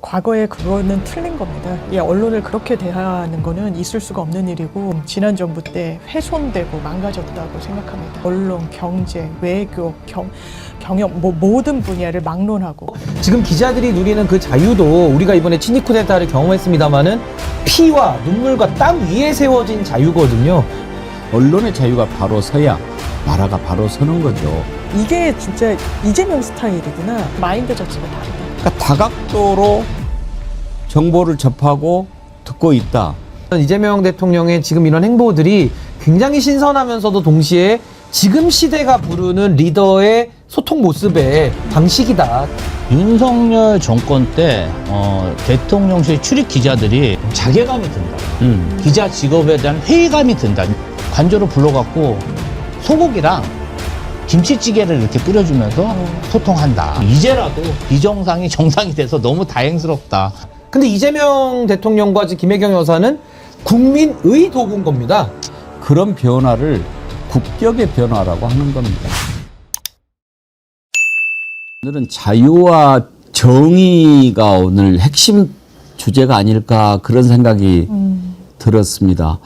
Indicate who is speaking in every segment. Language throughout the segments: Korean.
Speaker 1: 과거에 그거는 틀린 겁니다. 이 언론을 그렇게 대하는 거는 있을 수가 없는 일이고 지난 정부 때 훼손되고 망가졌다고 생각합니다. 언론, 경제, 외교, 경영 모든 분야를 막론하고
Speaker 2: 지금 기자들이 누리는 그 자유도 우리가 이번에 친이쿠데타를 경험했습니다마는 피와 눈물과 땀 위에 세워진 자유거든요.
Speaker 3: 언론의 자유가 바로 서야 나라가 바로 서는 거죠.
Speaker 1: 이게 진짜 이재명 스타일이구나. 마인드 자체가 다르다.
Speaker 3: 그러니까 다각도로 정보를 접하고 듣고 있다.
Speaker 2: 이재명 대통령의 지금 이런 행보들이 굉장히 신선하면서도 동시에 지금 시대가 부르는 리더의 소통 모습의 방식이다.
Speaker 4: 윤석열 정권 때 대통령실 출입 기자들이 자괴감이 든다. 기자 직업에 대한 회의감이 든다. 관저로 불러갖고 소고기랑 김치찌개를 이렇게 끓여주면서 소통한다. 이제라도 비정상이 정상이 돼서 너무 다행스럽다.
Speaker 2: 근데 이재명 대통령과 김혜경 여사는 국민의 도구인 겁니다.
Speaker 3: 그런 변화를 국격의 변화라고 하는 겁니다. 오늘은 자유와 정의가 오늘 핵심 주제가 아닐까 그런 생각이 들었습니다.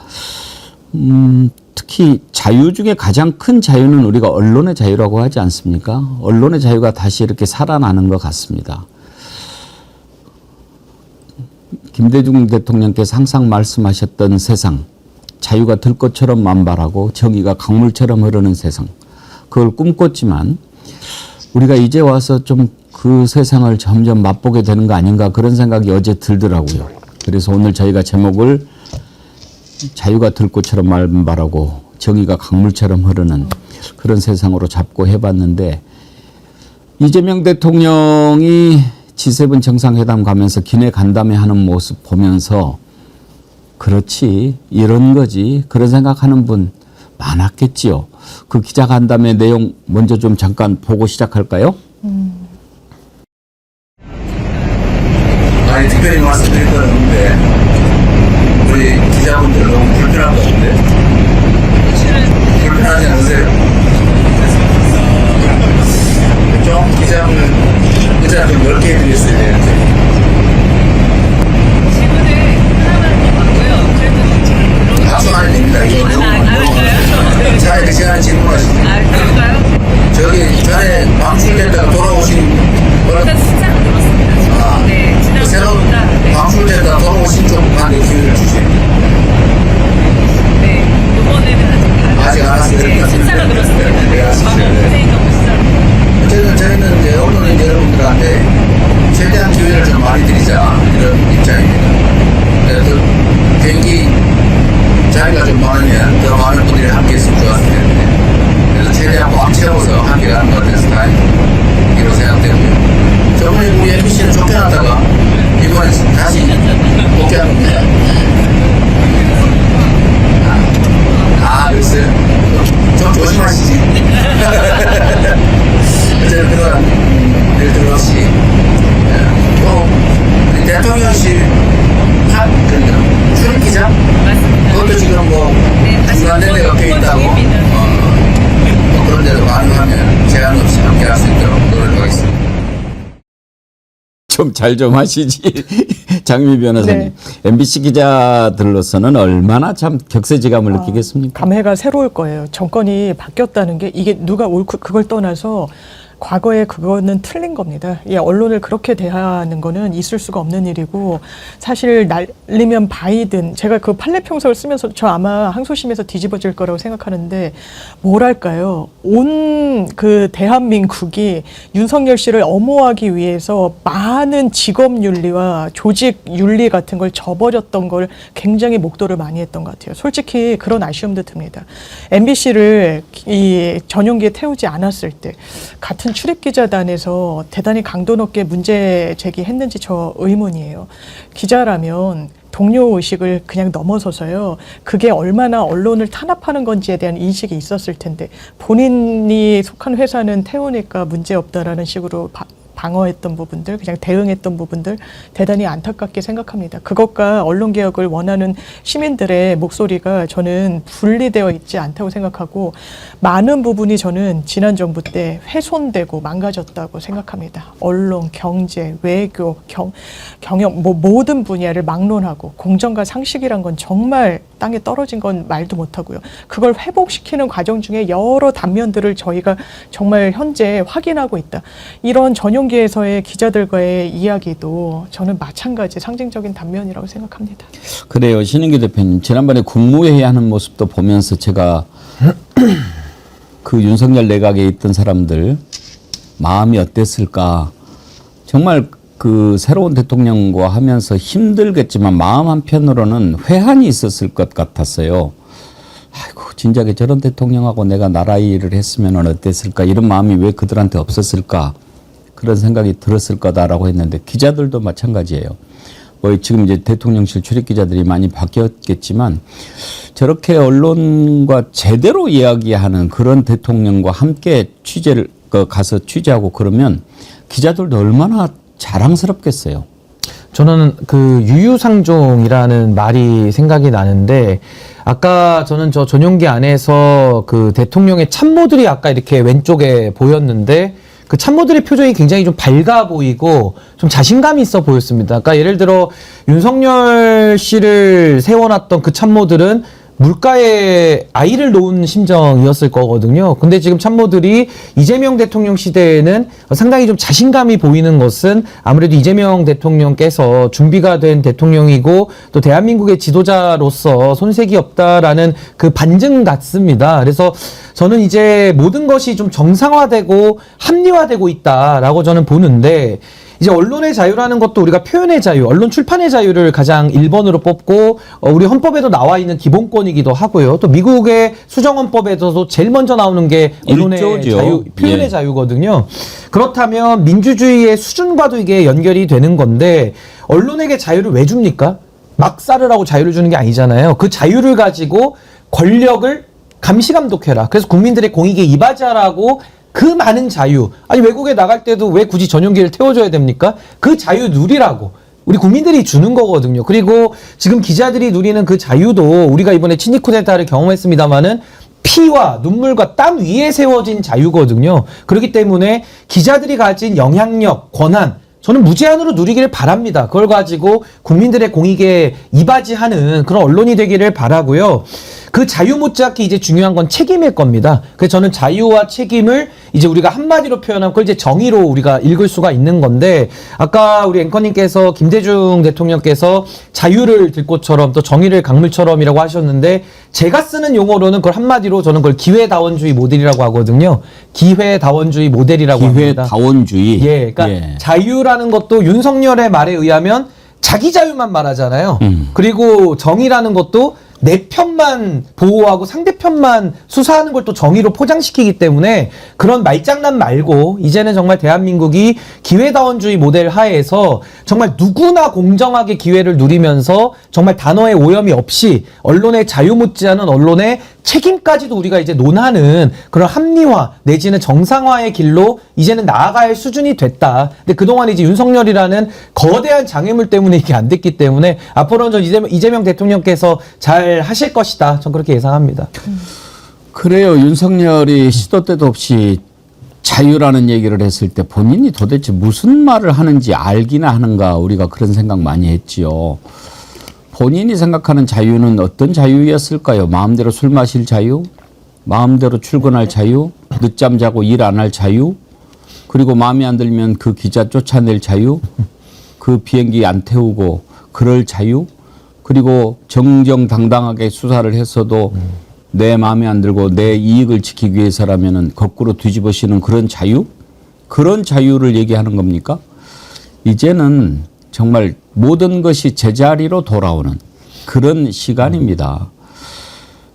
Speaker 3: 특히 자유 중에 가장 큰 자유는 우리가 언론의 자유라고 하지 않습니까? 언론의 자유가 다시 이렇게 살아나는 것 같습니다. 김대중 대통령께서 항상 말씀하셨던 세상, 자유가 들꽃처럼 만발하고 정의가 강물처럼 흐르는 세상, 그걸 꿈꿨지만 우리가 이제 와서 좀 그 세상을 점점 맛보게 되는 거 아닌가 그런 생각이 어제 들더라고요. 그래서 오늘 저희가 제목을 자유가 들꽃처럼 만발하고 정의가 강물처럼 흐르는 그런 세상으로 잡고 해봤는데, 이재명 대통령이 G7 정상회담 가면서 기내 간담회 하는 모습 보면서 그렇지 이런 거지 그런 생각하는 분 많았겠지요. 그 기자간담회 내용 먼저 좀 잠깐 보고 시작할까요?
Speaker 5: 아니 특별히 말씀드릴 건 없는데 우리 기자분들 너무 불편한 것 같은데 불편하지 않으세요? 좀 기자분은 의자 좀 넓게 해드렸어야 되는데 박수 안 됩니다. 이거 너무 차라리 그 시간에 질문하시죠. 저기 전에 방출됐다가 돌아오신 그런 새로 방출됐다가 돌아오신 쪽한테 기회를 주세요.
Speaker 6: 네, 이번에는
Speaker 5: 아직 안 왔습니다.
Speaker 6: 신사가 들었습니다.
Speaker 5: 네, 어쨌든 저희는 이제 언론인 여러분들한테 최대한 기회를 좀 많이 드리자 이런 입장입니다. 그래서 비행기 자리가 좀 많으면 더 많은 분들이 함께 했으면 좋았을 텐데 그래서 최대한 꽉 채워서 함께 가는 것 같아서 다행이라고 생각되고요. 저번에 우리 MBC는 쫓겨났다가 이번에 다시 복귀하는 겁니다. 글쎄요. 좀 조심하시지. 어쨌든 그런 일들 없이 또 우리 대통령실 그러니까 출입 기자?
Speaker 6: 맞습니다.
Speaker 5: 그것도 지금 뭐 중단된 데가 꽤 있다고 뭐 그런 데도 가능하면 제한 없이 함께 할 수 있도록 노력하겠습니다.
Speaker 3: 좀 잘 좀 하시지. 장미 변호사님.
Speaker 1: 네.
Speaker 3: MBC 기자들로서는 얼마나 참 격세지감을 느끼겠습니까?
Speaker 1: 감회가 새로울 거예요. 정권이 바뀌었다는 게 이게 누가 옳고 그걸 떠나서 과거에 그거는 틀린 겁니다. 이 언론을 그렇게 대하는 거는 있을 수가 없는 일이고 사실 날리면 바이든 제가 그 판례평서를 쓰면서 저 아마 항소심에서 뒤집어질 거라고 생각하는데 뭐랄까요. 온 그 대한민국이 윤석열 씨를 엄호하기 위해서 많은 직업윤리와 조직윤리 같은 걸 저버렸던 걸 굉장히 목도를 많이 했던 것 같아요. 솔직히 그런 아쉬움도 듭니다. MBC를 이 전용기에 태우지 않았을 때 같은 출입기자단에서 대단히 강도 높게 문제 제기했는지 저 의문이에요. 기자라면 동료 의식을 그냥 넘어서서요. 그게 얼마나 언론을 탄압하는 건지에 대한 인식이 있었을 텐데 본인이 속한 회사는 태우니까 문제 없다라는 식으로 방어했던 부분들, 그냥 대응했던 부분들 대단히 안타깝게 생각합니다. 그것과 언론개혁을 원하는 시민들의 목소리가 저는 분리되어 있지 않다고 생각하고 많은 부분이 저는 지난 정부 때 훼손되고 망가졌다고 생각합니다. 언론, 경제, 외교, 경영 모든 분야를 막론하고 공정과 상식이란 건 정말 땅에 떨어진 건 말도 못하고요. 그걸 회복시키는 과정 중에 여러 단면들을 저희가 정말 현재 확인하고 있다. 이런 전용기에서의 기자들과의 이야기도 저는 마찬가지 상징적인 단면이라고 생각합니다.
Speaker 3: 그래요. 신인규 대표님. 지난번에 국무회의 하는 모습도 보면서 제가 그 윤석열 내각에 있던 사람들 마음이 어땠을까. 정말 그 새로운 대통령과 하면서 힘들겠지만 마음 한편으로는 회한이 있었을 것 같았어요. 아이고 진작에 저런 대통령하고 내가 나라 일을 했으면 어땠을까. 이런 마음이 왜 그들한테 없었을까. 그런 생각이 들었을 거다라고 했는데 기자들도 마찬가지예요. 뭐 지금 이제 대통령실 출입 기자들이 많이 바뀌었겠지만 저렇게 언론과 제대로 이야기하는 그런 대통령과 함께 취재를 가서 취재하고 그러면 기자들도 얼마나 자랑스럽겠어요.
Speaker 2: 저는 그 유유상종이라는 말이 생각이 나는데 아까 저는 저 전용기 안에서 그 대통령의 참모들이 아까 이렇게 왼쪽에 보였는데 그 참모들의 표정이 굉장히 좀 밝아 보이고 좀 자신감이 있어 보였습니다. 그러니까 예를 들어 윤석열 씨를 세워놨던 그 참모들은 물가에 아이를 놓은 심정이었을 거거든요. 근데 지금 참모들이 이재명 대통령 시대에는 상당히 좀 자신감이 보이는 것은 아무래도 이재명 대통령께서 준비가 된 대통령이고 또 대한민국의 지도자로서 손색이 없다라는 그 반증 같습니다. 그래서 저는 이제 모든 것이 좀 정상화되고 합리화되고 있다라고 저는 보는데 이제 언론의 자유라는 것도 우리가 표현의 자유, 언론 출판의 자유를 가장 1번으로 뽑고 우리 헌법에도 나와 있는 기본권이기도 하고요. 또 미국의 수정헌법에서도 제일 먼저 나오는 게 언론의
Speaker 3: 일조죠.
Speaker 2: 자유, 표현의
Speaker 3: 예.
Speaker 2: 자유거든요. 그렇다면 민주주의의 수준과도 이게 연결이 되는 건데 언론에게 자유를 왜 줍니까? 막 자르라고 자유를 주는 게 아니잖아요. 그 자유를 가지고 권력을 감시감독해라. 그래서 국민들의 공익에 이바지하라고 그 많은 자유. 아니 외국에 나갈 때도 왜 굳이 전용기를 태워줘야 됩니까? 그 자유 누리라고. 우리 국민들이 주는 거거든요. 그리고 지금 기자들이 누리는 그 자유도 우리가 이번에 친이쿠데타를 경험했습니다마는 피와 눈물과 땀 위에 세워진 자유거든요. 그렇기 때문에 기자들이 가진 영향력, 권한 저는 무제한으로 누리기를 바랍니다. 그걸 가지고 국민들의 공익에 이바지하는 그런 언론이 되기를 바라고요. 그 자유 못지않게 이제 중요한 건 책임일 겁니다. 그래서 저는 자유와 책임을 이제 우리가 한마디로 표현하면 그걸 이제 정의로 우리가 읽을 수가 있는 건데 아까 우리 앵커님께서 김대중 대통령께서 자유를 들꽃처럼 또 정의를 강물처럼이라고 하셨는데 제가 쓰는 용어로는 그걸 한마디로 저는 그걸 기회다원주의 모델이라고 하거든요. 기회다원주의 모델이라고 합니다.
Speaker 3: 기회다원주의.
Speaker 2: 예, 그러니까 자유라는 것도 윤석열의 말에 의하면 자기 자유만 말하잖아요. 그리고 정의라는 것도 내 편만 보호하고 상대편만 수사하는 걸 또 정의로 포장시키기 때문에 그런 말장난 말고 이제는 정말 대한민국이 기회다원주의 모델 하에서 정말 누구나 공정하게 기회를 누리면서 정말 단어의 오염이 없이 언론의 자유 못지않은 언론의 책임까지도 우리가 이제 논하는 그런 합리화 내지는 정상화의 길로 이제는 나아갈 수준이 됐다. 근데 그동안 이제 윤석열이라는 거대한 장애물 때문에 이게 안 됐기 때문에 앞으로는 전 이재명 대통령께서 잘 하실 것이다. 전 그렇게 예상합니다.
Speaker 3: 그래요. 윤석열이 시도 때도 없이 자유라는 얘기를 했을 때 본인이 도대체 무슨 말을 하는지 알기나 하는가 우리가 그런 생각 많이 했지요. 본인이 생각하는 자유는 어떤 자유였을까요? 마음대로 술 마실 자유? 마음대로 출근할 자유? 늦잠 자고 일 안 할 자유? 그리고 마음에 안 들면 그 기자 쫓아낼 자유? 그 비행기 안 태우고 그럴 자유? 그리고 정정당당하게 수사를 했어도 내 마음에 안 들고 내 이익을 지키기 위해서라면은 거꾸로 뒤집어쓰는 그런 자유? 그런 자유를 얘기하는 겁니까? 이제는 정말 모든 것이 제자리로 돌아오는 그런 시간입니다.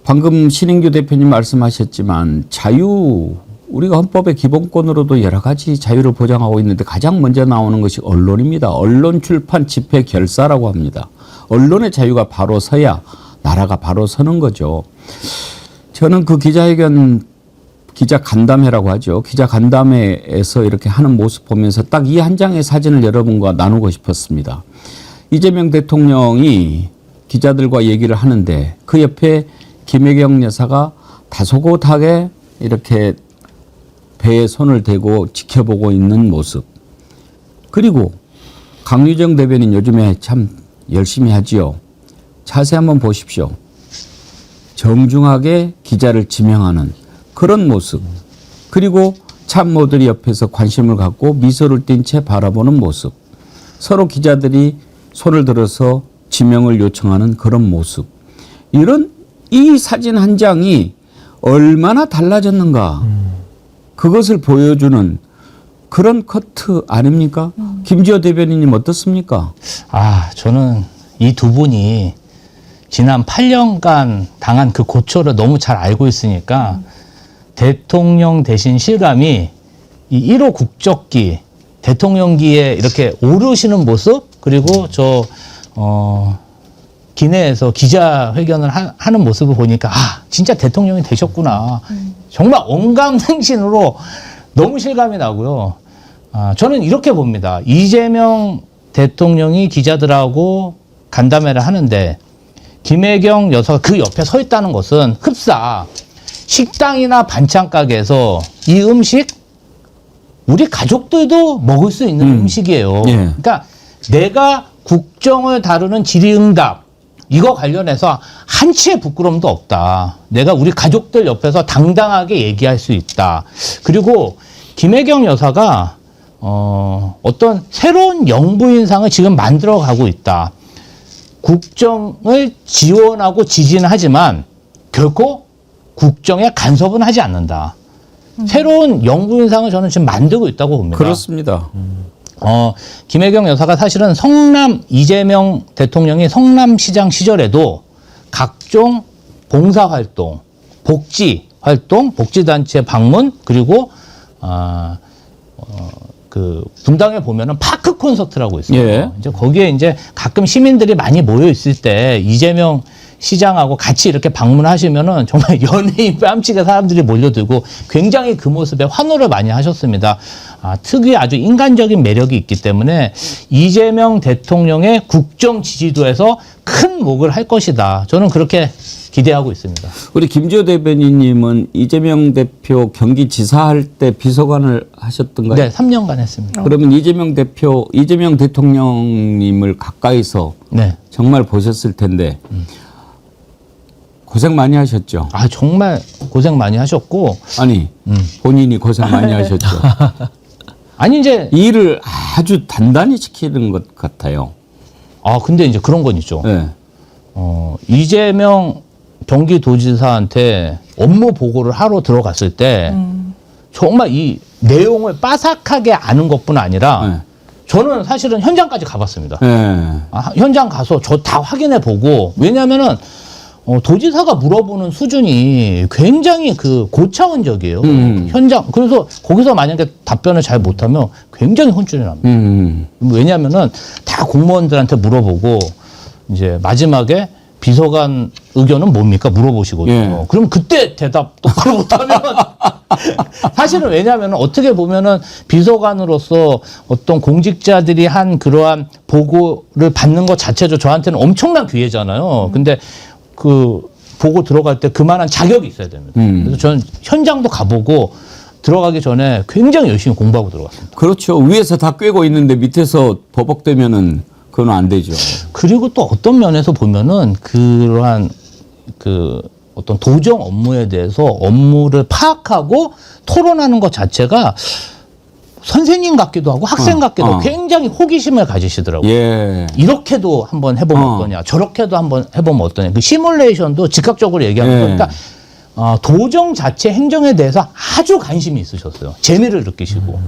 Speaker 3: 방금 신인규 대표님 말씀하셨지만 자유, 우리가 헌법의 기본권으로도 여러 가지 자유를 보장하고 있는데 가장 먼저 나오는 것이 언론입니다. 언론, 출판, 집회, 결사라고 합니다. 언론의 자유가 바로 서야 나라가 바로 서는 거죠. 저는 그 기자회견 기자 간담회라고 하죠. 기자 간담회에서 이렇게 하는 모습 보면서 딱 이 한 장의 사진을 여러분과 나누고 싶었습니다. 이재명 대통령이 기자들과 얘기를 하는데 그 옆에 김혜경 여사가 다소곳하게 이렇게 배에 손을 대고 지켜보고 있는 모습. 그리고 강유정 대변인 요즘에 참 열심히 하지요. 자세히 한번 보십시오. 정중하게 기자를 지명하는 그런 모습. 그리고 참모들이 옆에서 관심을 갖고 미소를 띤 채 바라보는 모습. 서로 기자들이 손을 들어서 지명을 요청하는 그런 모습. 이런 이 사진 한 장이 얼마나 달라졌는가. 그것을 보여주는 그런 커트 아닙니까? 김지호 대변인님 어떻습니까?
Speaker 4: 저는 이 두 분이 지난 8년간 당한 그 고초를 너무 잘 알고 있으니까 대통령 되신 실감이 이 1호 국적기, 대통령기에 이렇게 오르시는 모습, 그리고 기내에서 기자회견을 하는 모습을 보니까 진짜 대통령이 되셨구나. 정말 언감생신으로 너무 실감이 나고요. 저는 이렇게 봅니다. 이재명 대통령이 기자들하고 간담회를 하는데 김혜경 여사가 그 옆에 서 있다는 것은 흡사 식당이나 반찬 가게에서 이 음식 우리 가족들도 먹을 수 있는 음식이에요.
Speaker 3: 예.
Speaker 4: 그러니까 내가 국정을 다루는 질의응답 이거 관련해서 한치의 부끄러움도 없다. 내가 우리 가족들 옆에서 당당하게 얘기할 수 있다. 그리고 김혜경 여사가 어떤 새로운 영부인상을 지금 만들어가고 있다. 국정을 지원하고 지지는 하지만 결코 국정에 간섭은 하지 않는다. 새로운 영부인상을 저는 지금 만들고 있다고 봅니다.
Speaker 3: 그렇습니다.
Speaker 4: 김혜경 여사가 사실은 이재명 대통령이 성남시장 시절에도 각종 봉사활동, 복지활동, 복지단체 방문, 그리고, 그 분당에 보면은 파크 콘서트라고 있어요.
Speaker 3: 예.
Speaker 4: 이제 거기에 이제 가끔 시민들이 많이 모여 있을 때 이재명 시장하고 같이 이렇게 방문하시면은 정말 연예인 뺨치게 사람들이 몰려들고 굉장히 그 모습에 환호를 많이 하셨습니다. 특유의 아주 인간적인 매력이 있기 때문에 이재명 대통령의 국정 지지도에서 큰 목을 할 것이다. 저는 그렇게 기대하고 있습니다.
Speaker 3: 우리 김지호 대변인님은 이재명 대표 경기지사 할 때 비서관을 하셨던가요?
Speaker 4: 네, 3년간 했습니다.
Speaker 3: 그러면 이재명 대통령님을 가까이서
Speaker 4: 네.
Speaker 3: 정말 보셨을 텐데 고생 많이 하셨죠?
Speaker 4: 정말 고생 많이 하셨고.
Speaker 3: 아니, 본인이 고생 많이 하셨죠?
Speaker 4: 아니, 이제.
Speaker 3: 일을 아주 단단히 시키는 것 같아요.
Speaker 4: 근데 이제 그런 건 있죠.
Speaker 3: 네.
Speaker 4: 이재명 경기도지사한테 업무 보고를 하러 들어갔을 때 정말 이 내용을 빠삭하게 아는 것뿐 아니라
Speaker 3: 네.
Speaker 4: 저는 사실은 현장까지 가봤습니다.
Speaker 3: 네.
Speaker 4: 현장 가서 저 다 확인해 보고, 왜냐면은 도지사가 물어보는 수준이 굉장히 그 고차원적이에요. 현장. 그래서 거기서 만약에 답변을 잘 못하면 굉장히 혼쭐이 납니다. 왜냐면은 다 공무원들한테 물어보고 이제 마지막에 비서관 의견은 뭡니까? 물어보시거든요.
Speaker 3: 예.
Speaker 4: 그럼 그때 대답 똑바로 못하면 사실은 왜냐하면 어떻게 보면은 비서관으로서 어떤 공직자들이 한 그러한 보고를 받는 것 자체도 저한테는 엄청난 기회잖아요. 근데 그 보고 들어갈 때 그만한 자격이 있어야 됩니다. 그래서 저는 현장도 가보고 들어가기 전에 굉장히 열심히 공부하고 들어갔습니다.
Speaker 3: 그렇죠. 위에서 다 꿰고 있는데 밑에서 버벅대면은 그건 안 되죠.
Speaker 4: 그리고 또 어떤 면에서 보면은 그러한 그 어떤 도정 업무에 대해서 업무를 파악하고 토론하는 것 자체가 선생님 같기도 하고 학생 같기도 하고 굉장히 호기심을 가지시더라고요.
Speaker 3: 예.
Speaker 4: 이렇게도 한번 해보면 어떠냐, 저렇게도 한번 해보면 어떠냐. 그 시뮬레이션도 즉각적으로 얘기하는 거니까 도정 자체 행정에 대해서 아주 관심이 있으셨어요. 재미를 느끼시고.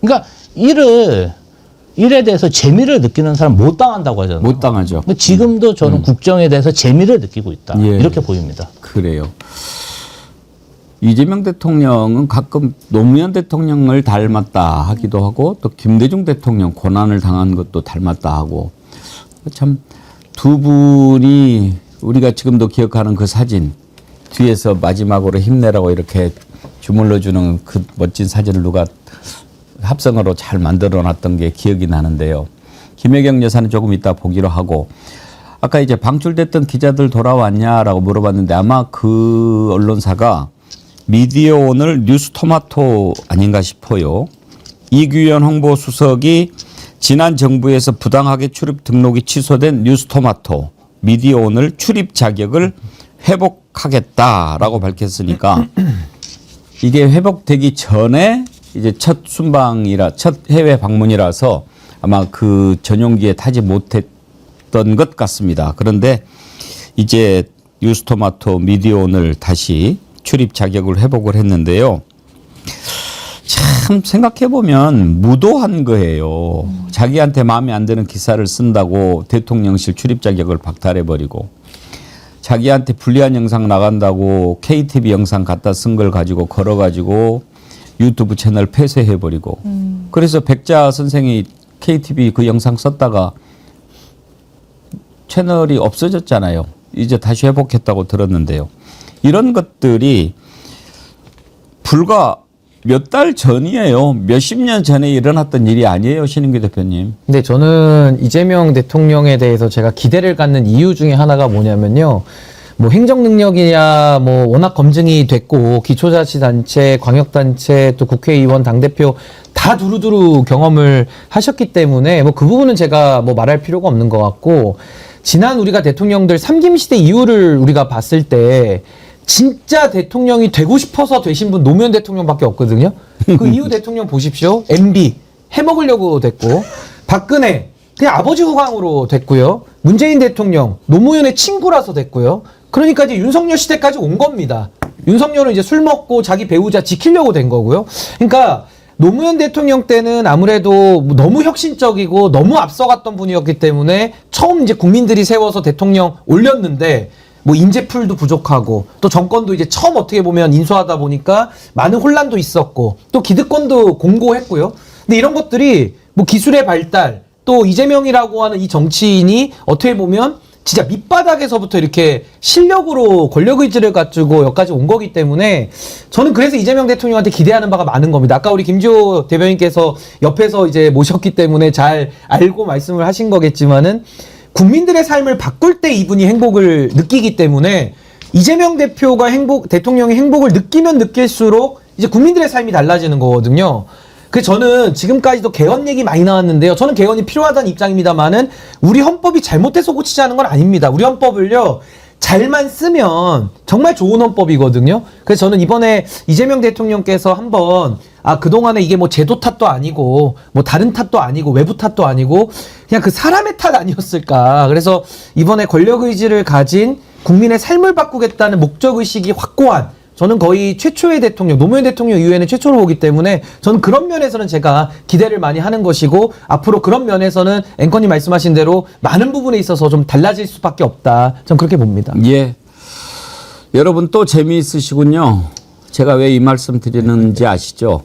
Speaker 4: 그러니까 일에 대해서 재미를 느끼는 사람 못 당한다고 하잖아요.
Speaker 3: 못 당하죠.
Speaker 4: 근데 지금도 저는 국정에 대해서 재미를 느끼고 있다.
Speaker 3: 예.
Speaker 4: 이렇게 보입니다.
Speaker 3: 그래요. 이재명 대통령은 가끔 노무현 대통령을 닮았다 하기도 하고 또 김대중 대통령 고난을 당한 것도 닮았다 하고 참 두 분이 우리가 지금도 기억하는 그 사진 뒤에서 마지막으로 힘내라고 이렇게 주물러주는 그 멋진 사진을 누가 합성어로 잘 만들어놨던 게 기억이 나는데요. 김혜경 여사는 조금 이따 보기로 하고 아까 이제 방출됐던 기자들 돌아왔냐라고 물어봤는데 아마 그 언론사가 미디어오늘 뉴스토마토 아닌가 싶어요. 이규현 홍보수석이 지난 정부에서 부당하게 출입 등록이 취소된 뉴스토마토 미디어오늘 출입 자격을 회복하겠다라고 밝혔으니까 이게 회복되기 전에 이제 첫 순방이라 첫 해외 방문이라서 아마 그 전용기에 타지 못했던 것 같습니다. 그런데 이제 뉴스토마토 미디어오늘 다시 출입 자격을 회복을 했는데요. 참 생각해보면 무도한 거예요. 자기한테 마음에 안 드는 기사를 쓴다고 대통령실 출입 자격을 박탈해버리고 자기한테 불리한 영상 나간다고 KTV 영상 갖다 쓴 걸 가지고 걸어가지고 유튜브 채널 폐쇄해버리고 그래서 백자 선생이 KTV 그 영상 썼다가 채널이 없어졌잖아요. 이제 다시 회복했다고 들었는데요. 이런 것들이 불과 몇 달 전이에요. 몇십 년 전에 일어났던 일이 아니에요, 신인규 대표님.
Speaker 2: 근데 저는 이재명 대통령에 대해서 제가 기대를 갖는 이유 중에 하나가 뭐냐면요. 뭐 행정 능력이냐, 뭐 워낙 검증이 됐고 기초자치단체, 광역단체, 또 국회의원, 당대표 다 두루두루 경험을 하셨기 때문에 뭐 그 부분은 제가 뭐 말할 필요가 없는 것 같고 지난 우리가 대통령들 삼김시대 이후를 우리가 봤을 때 진짜 대통령이 되고 싶어서 되신 분 노무현 대통령밖에 없거든요. 그 이후 대통령 보십시오. MB 해먹으려고 됐고 박근혜 그냥 아버지 후광으로 됐고요. 문재인 대통령 노무현의 친구라서 됐고요. 그러니까 이제 윤석열 시대까지 온 겁니다. 윤석열은 이제 술 먹고 자기 배우자 지키려고 된 거고요. 그러니까 노무현 대통령 때는 아무래도 너무 혁신적이고 너무 앞서갔던 분이었기 때문에 처음 이제 국민들이 세워서 대통령 올렸는데 뭐 인재풀도 부족하고 또 정권도 이제 처음 어떻게 보면 인수하다 보니까 많은 혼란도 있었고 또 기득권도 공고했고요. 근데 이런 것들이 뭐 기술의 발달 또 이재명이라고 하는 이 정치인이 어떻게 보면 진짜 밑바닥에서부터 이렇게 실력으로 권력 의지를 갖추고 여기까지 온 거기 때문에 저는 그래서 이재명 대통령한테 기대하는 바가 많은 겁니다. 아까 우리 김지호 대변인께서 옆에서 이제 모셨기 때문에 잘 알고 말씀을 하신 거겠지만은 국민들의 삶을 바꿀 때 이분이 행복을 느끼기 때문에 이재명 대표가 대통령의 행복을 느끼면 느낄수록 이제 국민들의 삶이 달라지는 거거든요. 그래서 저는 지금까지도 개헌 얘기 많이 나왔는데요. 저는 개헌이 필요하다는 입장입니다만은 우리 헌법이 잘못해서 고치자는 건 아닙니다. 우리 헌법을요. 잘만 쓰면 정말 좋은 헌법이거든요. 그래서 저는 이번에 이재명 대통령께서 한번 그동안에 이게 뭐 제도 탓도 아니고 뭐 다른 탓도 아니고 외부 탓도 아니고 그냥 그 사람의 탓 아니었을까. 그래서 이번에 권력 의지를 가진 국민의 삶을 바꾸겠다는 목적 의식이 확고한 저는 거의 최초의 대통령, 노무현 대통령 이후에는 최초로 보기 때문에 저는 그런 면에서는 제가 기대를 많이 하는 것이고 앞으로 그런 면에서는 앵커님 말씀하신 대로 많은 부분에 있어서 좀 달라질 수밖에 없다. 저는 그렇게 봅니다.
Speaker 3: 예. 여러분 또 재미있으시군요. 제가 왜 이 말씀 드리는지 아시죠?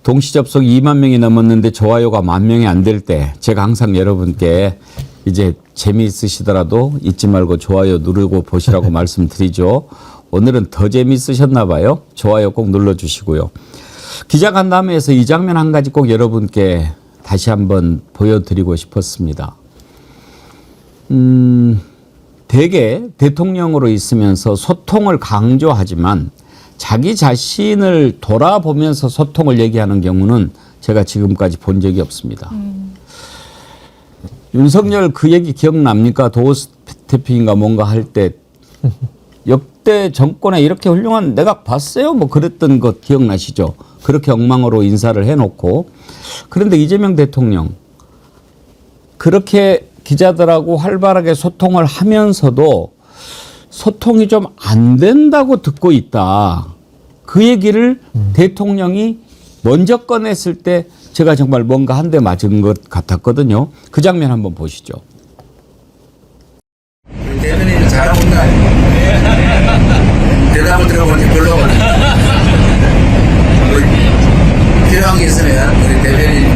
Speaker 3: 동시 접속 2만 명이 넘었는데 좋아요가 10,000명이 안 될 때 제가 항상 여러분께 이제 재미있으시더라도 잊지 말고 좋아요 누르고 보시라고 말씀드리죠. 오늘은 더 재미있으셨나 봐요. 좋아요 꼭 눌러주시고요. 기자간담회에서 이 장면 한 가지 꼭 여러분께 다시 한번 보여드리고 싶었습니다. 대개 대통령으로 있으면서 소통을 강조하지만 자기 자신을 돌아보면서 소통을 얘기하는 경우는 제가 지금까지 본 적이 없습니다. 윤석열 그 얘기 기억납니까? 도어스 태핑인가 뭔가 할 때 역대 정권에 이렇게 훌륭한 내가 봤어요 뭐 그랬던 것 기억나시죠? 그렇게 엉망으로 인사를 해놓고 그런데 이재명 대통령 그렇게 기자들하고 활발하게 소통을 하면서도 소통이 좀 안 된다고 듣고 있다. 그 얘기를 대통령이 먼저 꺼냈을 때 제가 정말 뭔가 한 대 맞은 것 같았거든요. 그 장면 한번 보시죠.
Speaker 5: 대변인은 잘하고 있나? 대답을 들어보니 별로거든. 필요한 게 있으면 우리 대변인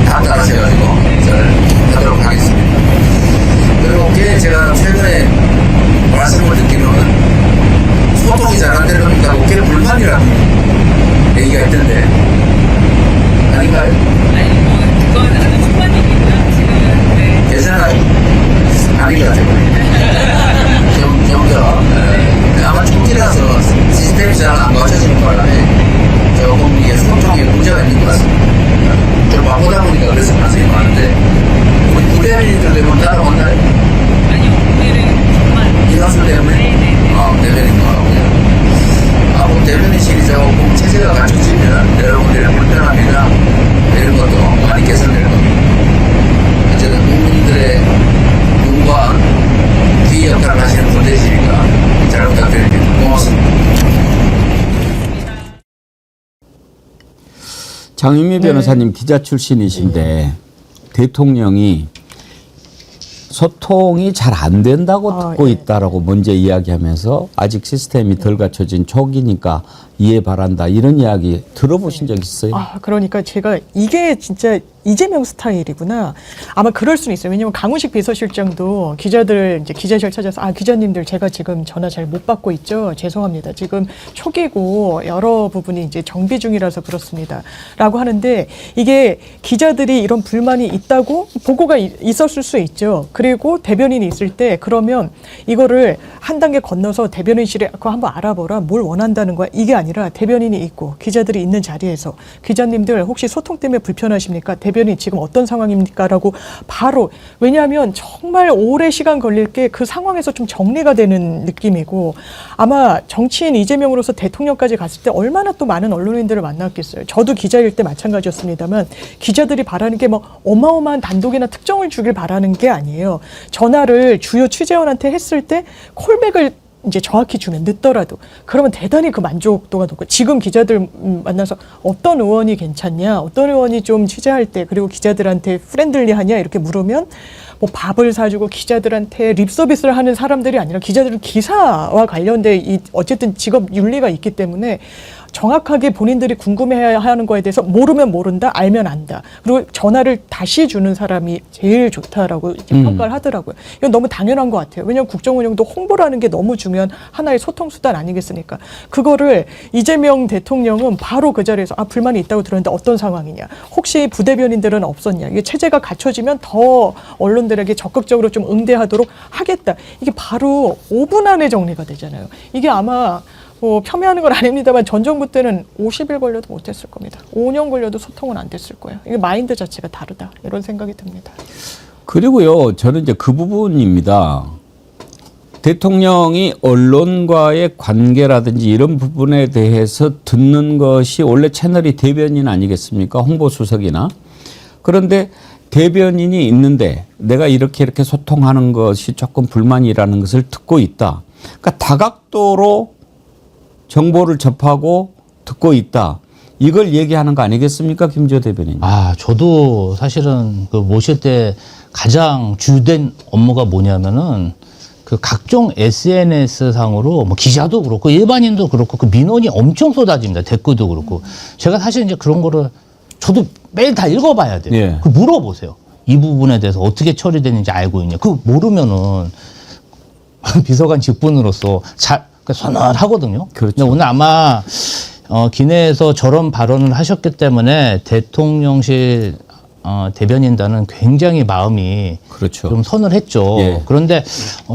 Speaker 5: 다 따라하셔가지고 잘 하도록 하겠습니다. 그리고 그게 제가 최근에 말씀을 듣기로는 소통이 잘 안 되는 겁니다. 그게 불만이라고. 때문에 따라왔나요?
Speaker 6: 아니요, 오늘은 정말.
Speaker 5: 기사수 때문에?
Speaker 6: 네네네.
Speaker 5: 대변인 거하고요. 하고 대변인실이라고 꼭 체제가 갖춰지면 여러분들의 불편함이나 이런 것도 많이 개선될 겁니다. 어쨌든 국민들의 눈과 귀 역할을 하시는 분 되시니까 잘 부탁드립니다. 고맙습니다.
Speaker 3: 장윤미 변호사님 기자 출신이신데 대통령이 소통이 잘 안 된다고 듣고 있다라고 먼저 이야기하면서 아직 시스템이 덜 갖춰진 초기니까 이해 바란다 이런 이야기 들어보신 적 있어요?
Speaker 1: 그러니까 제가 이게 진짜 이재명 스타일이구나. 아마 그럴 수는 있어요. 왜냐면 강훈식 비서실장도 기자들 이제 기자실 찾아서 기자님들 제가 지금 전화 잘 못 받고 있죠. 죄송합니다. 지금 초기고 여러 부분이 이제 정비 중이라서 그렇습니다. 라고 하는데 이게 기자들이 이런 불만이 있다고 보고가 있었을 수 있죠. 그리고 대변인이 있을 때 그러면 이거를 한 단계 건너서 대변인실에 그거 한번 알아보라. 뭘 원한다는 거야. 이게 아니라 대변인이 있고 기자들이 있는 자리에서 기자님들 혹시 소통 때문에 불편하십니까? 대변인 지금 어떤 상황입니까? 라고 바로 왜냐하면 정말 오래 시간 걸릴 게 그 상황에서 좀 정리가 되는 느낌이고 아마 정치인 이재명으로서 대통령까지 갔을 때 얼마나 또 많은 언론인들을 만났겠어요. 저도 기자일 때 마찬가지였습니다만 기자들이 바라는 게 뭐 어마어마한 단독이나 특정을 주길 바라는 게 아니에요. 전화를 주요 취재원한테 했을 때 콜백을 이제 정확히 주면 늦더라도 그러면 대단히 그 만족도가 높고 지금 기자들 만나서 어떤 의원이 괜찮냐 어떤 의원이 좀 취재할 때 그리고 기자들한테 프렌들리하냐 이렇게 물으면 뭐 밥을 사주고 기자들한테 립 서비스를 하는 사람들이 아니라 기자들은 기사와 관련된 어쨌든 직업 윤리가 있기 때문에 정확하게 본인들이 궁금해야 하는 거에 대해서 모르면 모른다, 알면 안다. 그리고 전화를 다시 주는 사람이 제일 좋다라고 이제 평가를 하더라고요. 이건 너무 당연한 것 같아요. 왜냐하면 국정운영도 홍보라는 게 너무 중요한 하나의 소통수단 아니겠습니까? 그거를 이재명 대통령은 바로 그 자리에서 불만이 있다고 들었는데 어떤 상황이냐. 혹시 부대변인들은 없었냐. 이게 체제가 갖춰지면 더 언론들에게 적극적으로 좀 응대하도록 하겠다. 이게 바로 5분 안에 정리가 되잖아요. 이게 아마 폄훼하는 건 아닙니다만 전 정부 때는 50일 걸려도 못했을 겁니다. 5년 걸려도 소통은 안 됐을 거예요. 이게 마인드 자체가 다르다. 이런 생각이 듭니다.
Speaker 3: 그리고요, 저는 이제 그 부분입니다. 대통령이 언론과의 관계라든지 이런 부분에 대해서 듣는 것이 원래 채널이 대변인 아니겠습니까? 홍보수석이나. 그런데 대변인이 있는데 내가 이렇게 소통하는 것이 조금 불만이라는 것을 듣고 있다. 그러니까 다각도로 정보를 접하고 듣고 있다. 이걸 얘기하는 거 아니겠습니까? 김지호 대변인.
Speaker 4: 저도 사실은 그 모실 때 가장 주된 업무가 뭐냐면은 그 각종 SNS 상으로 뭐 기자도 그렇고 일반인도 그렇고 그 민원이 엄청 쏟아집니다. 댓글도 그렇고. 제가 사실 이제 그런 거를 저도 매일 다 읽어봐야 돼요.
Speaker 3: 예.
Speaker 4: 그 물어보세요. 이 부분에 대해서 어떻게 처리되는지 알고 있냐. 그 모르면은 비서관 직분으로서 선언하거든요.
Speaker 3: 그렇죠.
Speaker 4: 근데 오늘 아마 기내에서 저런 발언을 하셨기 때문에 대통령실 대변인단은 굉장히 마음이
Speaker 3: 그렇죠.
Speaker 4: 좀 선을 했죠.
Speaker 3: 예.
Speaker 4: 그런데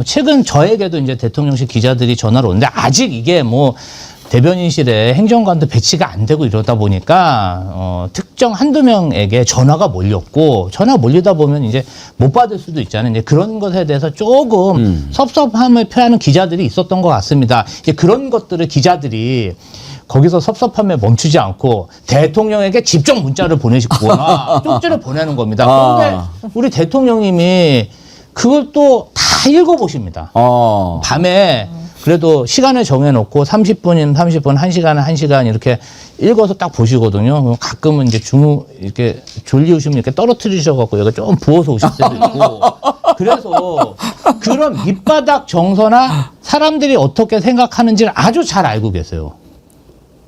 Speaker 4: 최근 저에게도 이제 대통령실 기자들이 전화를 오는데 아직 이게 뭐 대변인실에 행정관도 배치가 안 되고 이러다 보니까 특정 한두 명에게 전화가 몰렸고 전화 몰리다 보면 이제 못 받을 수도 있잖아요. 이제 그런 것에 대해서 조금 섭섭함을 표하는 기자들이 있었던 것 같습니다. 이제 그런 것들을 기자들이 거기서 섭섭함에 멈추지 않고 대통령에게 직접 문자를 보내시거나 쪽지를 보내는 겁니다. 그런데 우리 대통령님이 그걸 또 다 읽어보십니다. 밤에 그래도 시간을 정해놓고 30분이면 30분, 1시간은 1시간 이렇게 읽어서 딱 보시거든요. 그럼 가끔은 이제 이렇게 졸리우시면 이렇게 떨어뜨리셔갖고 여기 좀 부어서 오실 때도 있고. 그래서 그런 밑바닥 정서나 사람들이 어떻게 생각하는지를 아주 잘 알고 계세요.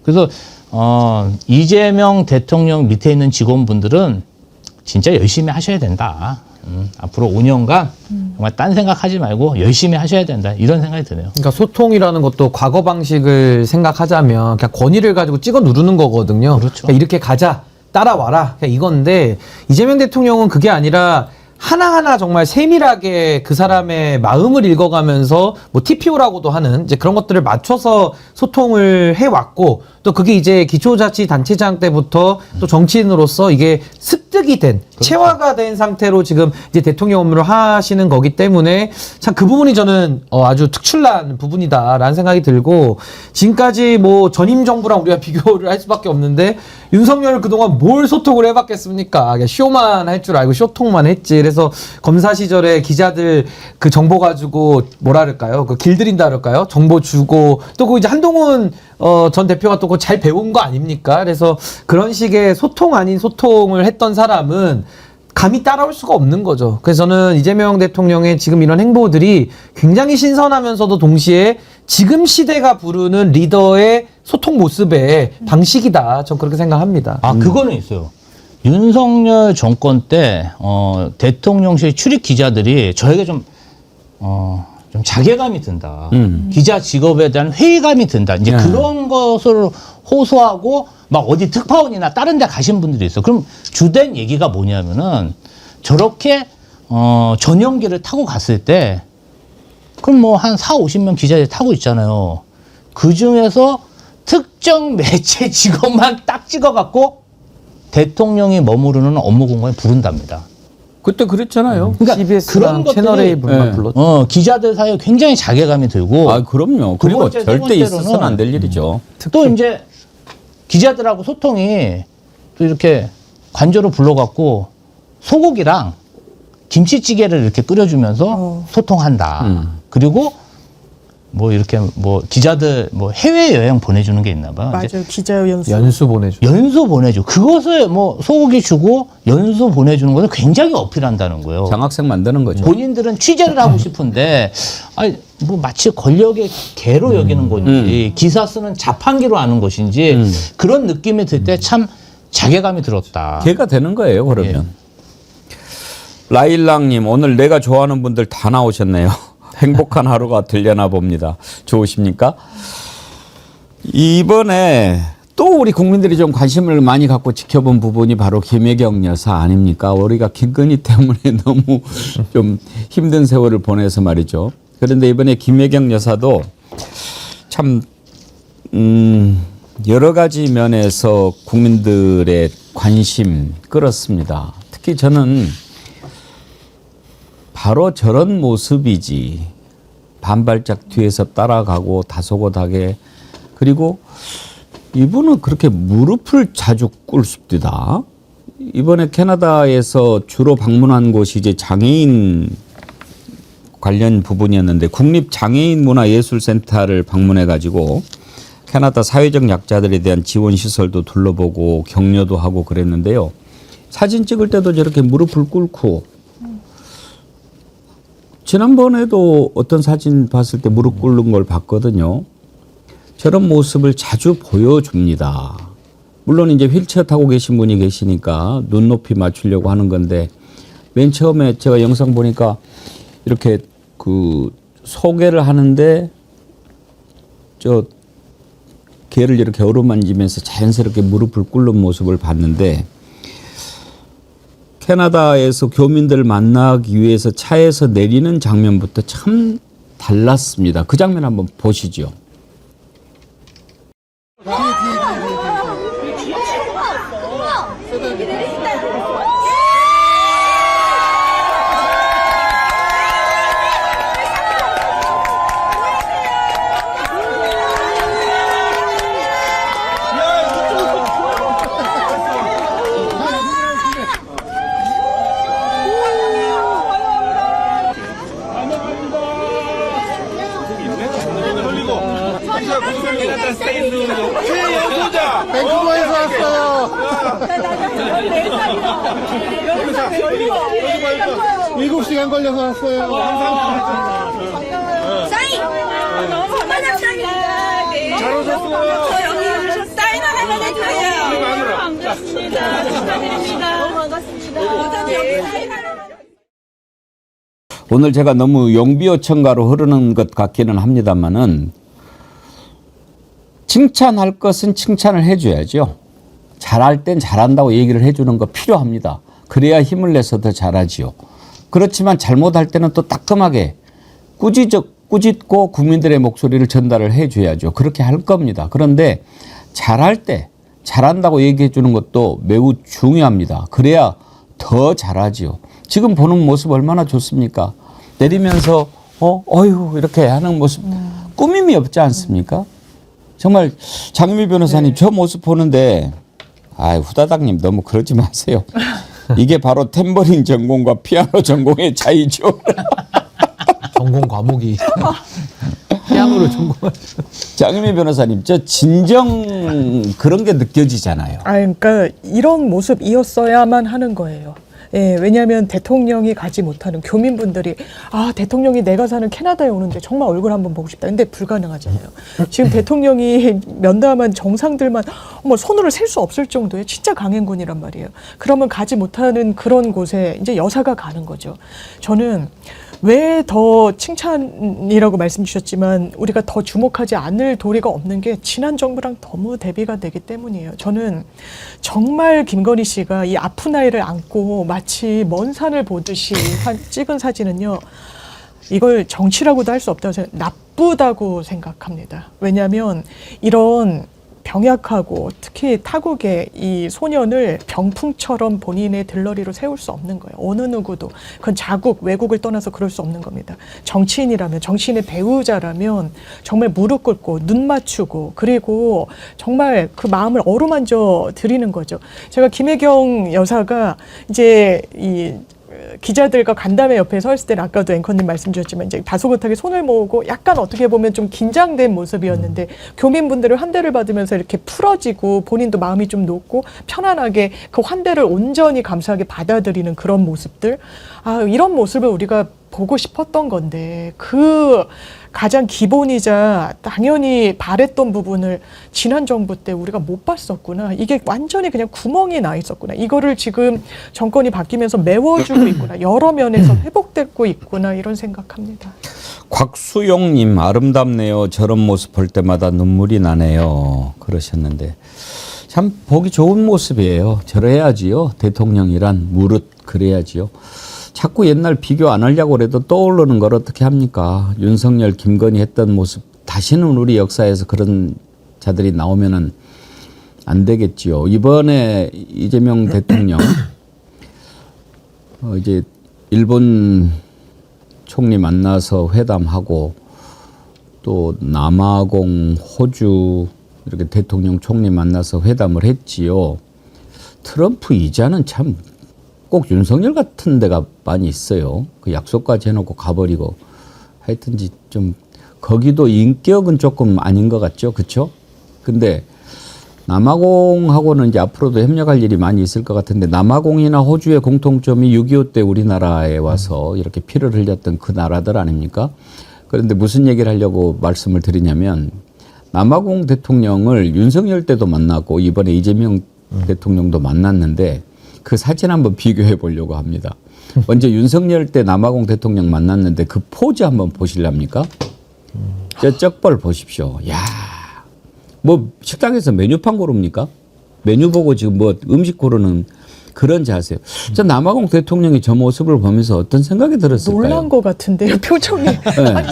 Speaker 4: 그래서, 이재명 대통령 밑에 있는 직원분들은 진짜 열심히 하셔야 된다. 앞으로 5년간 정말 딴 생각하지 말고 열심히 하셔야 된다. 이런 생각이 드네요.
Speaker 2: 그러니까 소통이라는 것도 과거 방식을 생각하자면 그냥 권위를 가지고 찍어 누르는 거거든요.
Speaker 4: 그렇죠.
Speaker 2: 그러니까 이렇게 가자, 따라와라. 그냥 이건데 이재명 대통령은 그게 아니라 하나하나 정말 세밀하게 그 사람의 마음을 읽어가면서 뭐 TPO라고도 하는 이제 그런 것들을 맞춰서 소통을 해왔고 또 그게 이제 기초자치단체장 때부터 또 정치인으로서 이게 습득이 된 체화가 된 상태로 지금 이제 대통령 업무를 하시는 거기 때문에 참 그 부분이 저는 아주 특출난 부분이다라는 생각이 들고 지금까지 뭐 전임 정부랑 우리가 비교를 할 수밖에 없는데 윤석열을 그동안 뭘 소통을 해봤겠습니까? 그냥 쇼만 할 줄 알고 쇼통만 했지. 그래서 검사 시절에 기자들 그 정보 가지고 뭐라 그럴까요? 그 길들인다 그럴까요? 정보 주고 또 그 이제 한동훈 전 대표가 또 그거 잘 배운 거 아닙니까? 그래서 그런 식의 소통 아닌 소통을 했던 사람은 감히 따라올 수가 없는 거죠. 그래서 저는 이재명 대통령의 지금 이런 행보들이 굉장히 신선하면서도 동시에 지금 시대가 부르는 리더의 소통 모습의 방식이다. 전 그렇게 생각합니다.
Speaker 4: 그거는 있어요. 윤석열 정권 때 대통령실 출입 기자들이 저에게 좀 자괴감이 든다. 기자 직업에 대한 회의감이 든다. 이제 그런 것을 호소하고 막 어디 특파원이나 다른 데 가신 분들이 있어. 그럼 주된 얘기가 뭐냐면은 저렇게 전용기를 타고 갔을 때 그럼 뭐 한 40-50명 기자들이 타고 있잖아요. 그 중에서 특정 매체 직업만 딱 찍어갖고 대통령이 머무르는 업무 공간에 부른답니다.
Speaker 3: 그때 그랬잖아요.
Speaker 4: 그러니까
Speaker 2: CBS랑
Speaker 4: 그런
Speaker 2: 채널A
Speaker 4: 것들이
Speaker 2: 분만 불렀죠.
Speaker 4: 기자들 사이에 굉장히 자괴감이 들고
Speaker 3: 아, 그럼요.
Speaker 4: 두
Speaker 3: 그리고
Speaker 4: 번째, 세
Speaker 3: 절대
Speaker 4: 번째로는
Speaker 3: 있어서는 안 될 일이죠.
Speaker 4: 또 이제 기자들하고 소통이 또 이렇게 관저로 불러갖고 소고기랑 김치찌개를 이렇게 끓여주면서 소통한다. 그리고 뭐 이렇게 뭐 기자들 뭐 해외 여행 보내주는 게 있나 봐요. 이제
Speaker 1: 맞아요. 기자 연수.
Speaker 2: 연수 보내줘.
Speaker 4: 연수 보내줘. 그것을 뭐 소고기 주고 연수 보내주는 것을 굉장히 어필한다는 거예요.
Speaker 3: 장학생 만드는 거죠.
Speaker 4: 본인들은 취재를 하고 싶은데 아니 뭐 마치 권력의 개로 여기는 건지 기사 쓰는 자판기로 하는 것인지 그런 느낌이 들 때 참 자괴감이 들었다.
Speaker 3: 개가 되는 거예요, 그러면. 라일락님, 오늘 내가 좋아하는 분들 다 나오셨네요. 행복한 하루가 되려나 봅니다. 좋으십니까? 이번에 또 우리 국민들이 좀 관심을 많이 갖고 지켜본 부분이 바로 김혜경 여사 아닙니까? 우리가 김건희 때문에 너무 좀 힘든 세월을 보내서 말이죠. 그런데 이번에 김혜경 여사도 참 여러 가지 면에서 국민들의 관심 끌었습니다. 특히 저는 바로 저런 모습이지. 반발짝 뒤에서 따라가고 다소곳하게. 그리고 이분은 그렇게 무릎을 자주 꿇습니다. 이번에 캐나다에서 주로 방문한 곳이 이제 장애인 관련 부분이었는데 국립장애인문화예술센터를 방문해가지고 캐나다 사회적 약자들에 대한 지원 시설도 둘러보고 격려도 하고 그랬는데요. 사진 찍을 때도 저렇게 무릎을 꿇고 지난번에도 어떤 사진 봤을 때 무릎 꿇는 걸 봤거든요. 저런 모습을 자주 보여줍니다. 물론 이제 휠체어 타고 계신 분이 계시니까 눈높이 맞추려고 하는 건데 맨 처음에 제가 영상 보니까 이렇게 그 소개를 하는데 저 개를 이렇게 어루만지면서 자연스럽게 무릎을 꿇는 모습을 봤는데 캐나다에서 교민들을 만나기 위해서 차에서 내리는 장면부터 참 달랐습니다. 그 장면 한번 보시죠.
Speaker 7: 밴쿠버에서 왔어요. 7시간 걸려서 왔어요.
Speaker 8: 사인! 너무 반갑습니다. 잘 오셨어요. 저 여기 사인 하나만 해주세요. 반갑습니다. 축하드립니다. 너무 반갑습니다. 네. 사인 하나만.
Speaker 3: 오늘 제가 너무 용비어천가로 흐르는 것 같기는 합니다만은 칭찬할 것은 칭찬을 해줘야죠. 잘할 땐 잘한다고 얘기를 해주는 거 필요합니다. 그래야 힘을 내서 더 잘하지요. 그렇지만 잘못할 때는 또 따끔하게 꾸짖고 국민들의 목소리를 전달을 해줘야죠. 그렇게 할 겁니다. 그런데 잘할 때 잘한다고 얘기해 주는 것도 매우 중요합니다. 그래야 더 잘하지요. 지금 보는 모습 얼마나 좋습니까? 내리면서 어휴 이렇게 하는 모습 꾸밈이 없지 않습니까? 정말 장유미 변호사님 저 모습 보는데 후다닥님 너무 그러지 마세요. 이게 바로 탬버린 전공과 피아노 전공의 차이죠.
Speaker 2: 전공 과목이 피아노를 전공하죠.
Speaker 3: 장유미 변호사님 저 진정 그런 게 느껴지잖아요.
Speaker 1: 그러니까 이런 모습이었어야만 하는 거예요. 예, 왜냐하면 대통령이 가지 못하는 교민분들이 대통령이 내가 사는 캐나다에 오는데 정말 얼굴 한번 보고 싶다. 근데 불가능하잖아요. 지금 대통령이 면담한 정상들만 손으로 셀 수 없을 정도의 진짜 강행군이란 말이에요. 그러면 가지 못하는 그런 곳에 이제 여사가 가는 거죠. 저는 왜 더 칭찬이라고 말씀 주셨지만 우리가 더 주목하지 않을 도리가 없는 게 지난 정부랑 너무 대비가 되기 때문이에요. 저는 정말 김건희 씨가 이 아픈 아이를 안고 마치 먼 산을 보듯이 찍은 사진은요. 이걸 정치라고도 할 수 없다고 나쁘다고 생각합니다. 왜냐하면 이런 병약하고 특히 타국의 이 소년을 병풍처럼 본인의 들러리로 세울 수 없는 거예요. 어느 누구도. 그건 자국, 외국을 떠나서 그럴 수 없는 겁니다. 정치인이라면, 정치인의 배우자라면 정말 무릎 꿇고 눈 맞추고 그리고 정말 그 마음을 어루만져 드리는 거죠. 제가 김혜경 여사가 이제 이 기자들과 간담회 옆에 서 있을 때는 아까도 앵커님 말씀 주셨지만 이제 다소곳하게 손을 모으고 약간 어떻게 보면 좀 긴장된 모습이었는데 교민분들의 환대를 받으면서 이렇게 풀어지고 본인도 마음이 좀 놓고 편안하게 그 환대를 온전히 감사하게 받아들이는 그런 모습들 이런 모습을 우리가 보고 싶었던 건데 그 가장 기본이자 당연히 바랬던 부분을 지난 정부 때 우리가 못 봤었구나. 이게 완전히 그냥 구멍이 나 있었구나. 이거를 지금 정권이 바뀌면서 메워주고 있구나. 여러 면에서 회복되고 있구나. 이런 생각합니다.
Speaker 3: 곽수용님 아름답네요. 저런 모습 볼 때마다 눈물이 나네요. 그러셨는데 참 보기 좋은 모습이에요. 저래야지요. 대통령이란 무릇 그래야지요. 자꾸 옛날 비교 안 하려고 해도 떠오르는 걸 어떻게 합니까? 윤석열, 김건희 했던 모습 다시는 우리 역사에서 그런 자들이 나오면은 안 되겠지요. 이번에 이재명 대통령 이제 일본 총리 만나서 회담하고 또 남아공, 호주 이렇게 대통령 총리 만나서 회담을 했지요. 트럼프 이자는 참 꼭 윤석열 같은 데가 많이 있어요. 그 약속까지 해놓고 가버리고 하여튼지 좀 거기도 인격은 조금 아닌 것 같죠. 그렇죠? 근데 남아공하고는 이제 앞으로도 협력할 일이 많이 있을 것 같은데 남아공이나 호주의 공통점이 6.25 때 우리나라에 와서 이렇게 피를 흘렸던 그 나라들 아닙니까? 그런데 무슨 얘기를 하려고 말씀을 드리냐면 남아공 대통령을 윤석열 때도 만났고 이번에 이재명 대통령도 만났는데 그 사진 한번 비교해 보려고 합니다. 먼저 윤석열 때 남아공 대통령 만났는데 그 포즈 한번 보실랍니까? 저 쩍벌 보십시오. 야, 뭐 식당에서 메뉴판 고릅니까? 메뉴 보고 지금 뭐 음식 고르는 그런 자세요. 저 남아공 대통령이 저 모습을 보면서 어떤 생각이 들었을까요?
Speaker 1: 놀란 것 같은데요, 표정이.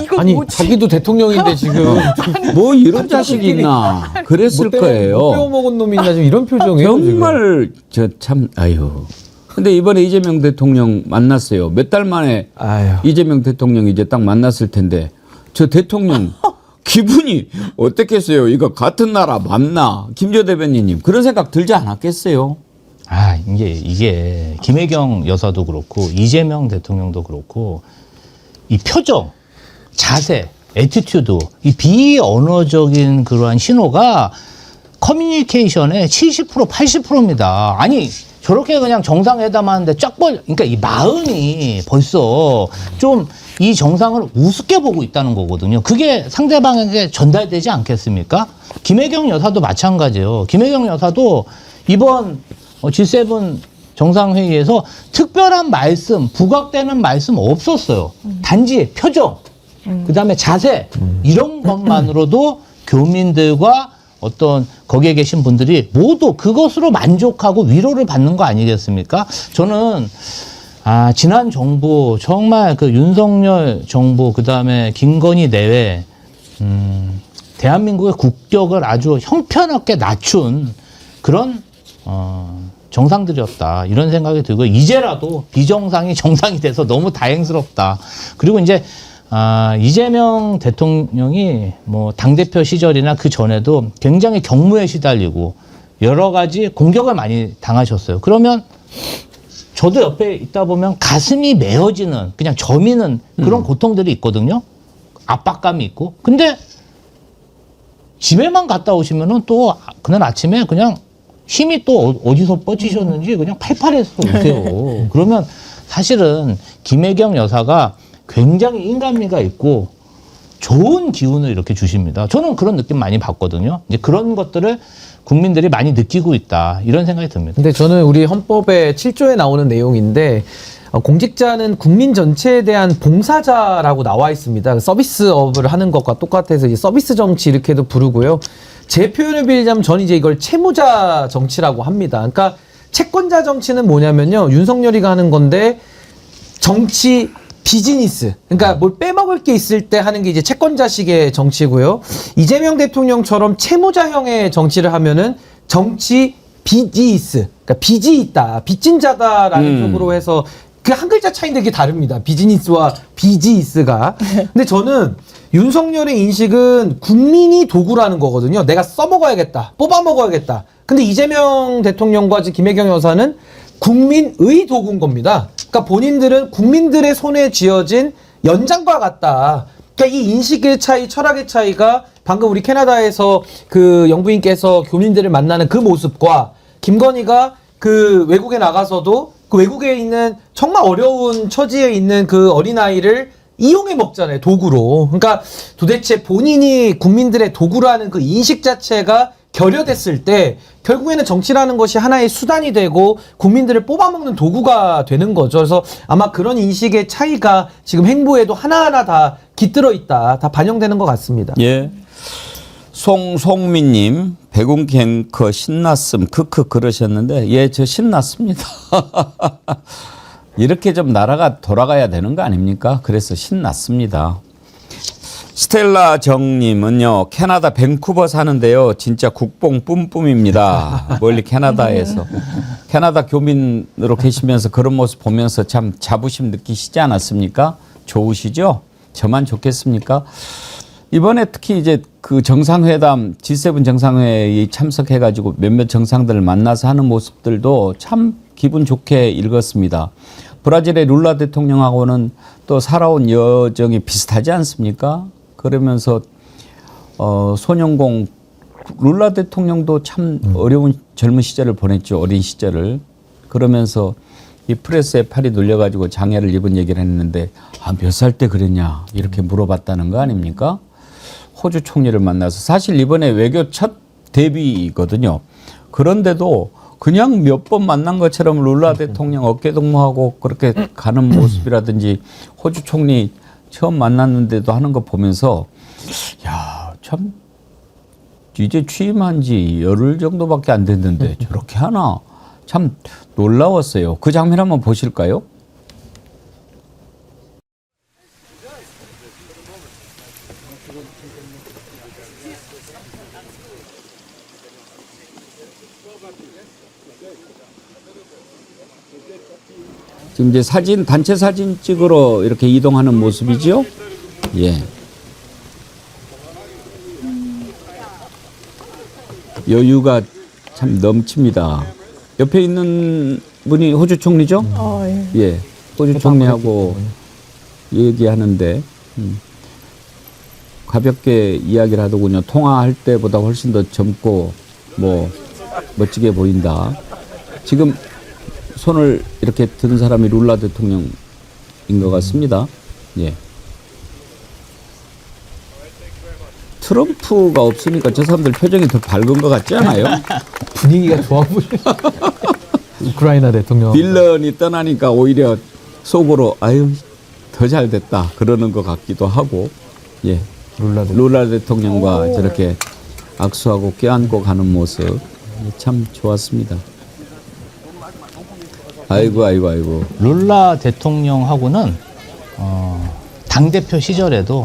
Speaker 1: 이거 뭐지?
Speaker 2: 자기도 대통령인데 지금
Speaker 3: 뭐 이런 자식이 있나 그랬을 거예요.
Speaker 2: 못 배워먹은 놈이 있나 지금 이런 표정이에요.
Speaker 3: 정말 저 참 아유. 근데 이번에 이재명 대통령 만났어요. 몇 달 만에 이재명 대통령이 이제 딱 만났을 텐데 저 대통령 기분이 어떻겠어요? 이거 같은 나라 맞나? 김조 대변인님 그런 생각 들지 않았겠어요?
Speaker 4: 이게 김혜경 여사도 그렇고 이재명 대통령도 그렇고 이 표정, 자세, 애티튜드, 이 비언어적인 그러한 신호가 커뮤니케이션의 70%, 80%입니다. 아니 저렇게 그냥 정상회담 하는데 그러니까 이 마음이 벌써 좀 이 정상을 우습게 보고 있다는 거거든요. 그게 상대방에게 전달되지 않겠습니까? 김혜경 여사도 마찬가지예요. 김혜경 여사도 이번 G7 정상회의에서 특별한 말씀, 부각되는 말씀 없었어요. 단지 표정, 그다음에 자세 이런 것만으로도 교민들과 어떤 거기에 계신 분들이 모두 그것으로 만족하고 위로를 받는 거 아니겠습니까? 저는 지난 정부 정말 그 윤석열 정부 그다음에 김건희 내외 대한민국의 국격을 아주 형편없게 낮춘 그런 정상들이었다 이런 생각이 들고 이제라도 비정상이 정상이 돼서 너무 다행스럽다. 그리고 이제 이재명 대통령이 뭐 당대표 시절이나 그 전에도 굉장히 경무에 시달리고 여러 가지 공격을 많이 당하셨어요. 그러면 저도 옆에 있다 보면 가슴이 메어지는 그냥 저미는 그런 고통들이 있거든요. 압박감이 있고. 근데 집에만 갔다 오시면은 또 그날 아침에 그냥 힘이 또 어디서 뻗치셨는지 그냥 팔팔해서 오세요. 그러면 사실은 김혜경 여사가 굉장히 인간미가 있고 좋은 기운을 이렇게 주십니다. 저는 그런 느낌 많이 받거든요. 이제 그런 것들을 국민들이 많이 느끼고 있다. 이런 생각이 듭니다.
Speaker 2: 근데 저는 우리 헌법의 7조에 나오는 내용인데 공직자는 국민 전체에 대한 봉사자라고 나와 있습니다. 서비스업을 하는 것과 똑같아서 이제 서비스 정치 이렇게도 부르고요. 제 표현을 빌리자면 저는 이제 이걸 채무자 정치라고 합니다. 그러니까 채권자 정치는 뭐냐면요. 윤석열이가 하는 건데 정치 비즈니스. 그러니까 뭘 빼먹을 게 있을 때 하는 게 이제 채권자식의 정치고요. 이재명 대통령처럼 채무자형의 정치를 하면은 정치 비즈니스. 그러니까 빚이 있다. 빚진 자다라는 쪽으로 해서 그 한 글자 차이인데 그게 다릅니다. 비즈니스와 비즈니스가. 근데 저는 윤석열의 인식은 국민이 도구라는 거거든요. 내가 써먹어야겠다. 뽑아먹어야겠다. 근데 이재명 대통령과 김혜경 여사는 국민의 도구인 겁니다. 그러니까 본인들은 국민들의 손에 쥐어진 연장과 같다. 그러니까 이 인식의 차이, 철학의 차이가 방금 우리 캐나다에서 그 영부인께서 교민들을 만나는 그 모습과 김건희가 그 외국에 나가서도 그 외국에 있는 정말 어려운 처지에 있는 그 어린아이를 이용해 먹잖아요. 도구로. 그러니까 도대체 본인이 국민들의 도구라는 그 인식 자체가 결여됐을 때 결국에는 정치라는 것이 하나의 수단이 되고 국민들을 뽑아먹는 도구가 되는 거죠. 그래서 아마 그런 인식의 차이가 지금 행보에도 하나하나 다 깃들어 있다. 다 반영되는 것 같습니다.
Speaker 3: 예. 송민님, 백운갱커 신났음, 크크 그러셨는데, 예, 저 신났습니다. 이렇게 좀 나라가 돌아가야 되는 거 아닙니까? 그래서 신났습니다. 스텔라 정님은요, 캐나다 밴쿠버 사는데요, 진짜 국뽕 뿜뿜입니다. 멀리 캐나다에서. 캐나다 교민으로 계시면서 그런 모습 보면서 참 자부심 느끼시지 않았습니까? 좋으시죠? 저만 좋겠습니까? 이번에 특히 이제 그 정상회담, G7 정상회의에 참석해가지고 몇몇 정상들을 만나서 하는 모습들도 참 기분 좋게 읽었습니다. 브라질의 룰라 대통령하고는 또 살아온 여정이 비슷하지 않습니까? 그러면서 소년공 룰라 대통령도 참 어려운 젊은 시절을 보냈죠. 어린 시절을. 그러면서 이 프레스에 팔이 눌려가지고 장애를 입은 얘기를 했는데 몇 살 때 그랬냐 이렇게 물어봤다는 거 아닙니까? 호주 총리를 만나서 사실 이번에 외교 첫 데뷔거든요. 그런데도 그냥 몇 번 만난 것처럼 룰라 대통령 어깨동무하고 그렇게 가는 모습이라든지 호주 총리 처음 만났는데도 하는 거 보면서 야, 참 이제 취임한 지 열흘 정도밖에 안 됐는데 저렇게 하나 참 놀라웠어요. 그 장면 한번 보실까요? 지금 이제 사진, 단체 사진 찍으러 이렇게 이동하는 모습이죠? 예. 여유가 참 넘칩니다. 옆에 있는 분이 호주 총리죠?
Speaker 1: 예.
Speaker 3: 예. 호주 총리하고 얘기하는데, 가볍게 이야기를 하더군요. 통화할 때보다 훨씬 더 젊고, 멋지게 보인다. 지금 손을 이렇게 든 사람이 룰라 대통령인 것 같습니다. 예. 트럼프가 없으니까 저 사람들 표정이 더 밝은 것 같지 않아요?
Speaker 2: 분위기가 좋아 보여. 우크라이나 대통령.
Speaker 3: 빌런이 떠나니까 오히려 속으로 아유 더 잘 됐다 그러는 것 같기도 하고. 예. 룰라 대통령과 저렇게 악수하고 껴안고 가는 모습 참 좋았습니다. 아이고.
Speaker 4: 룰라 대통령하고는 당대표 시절에도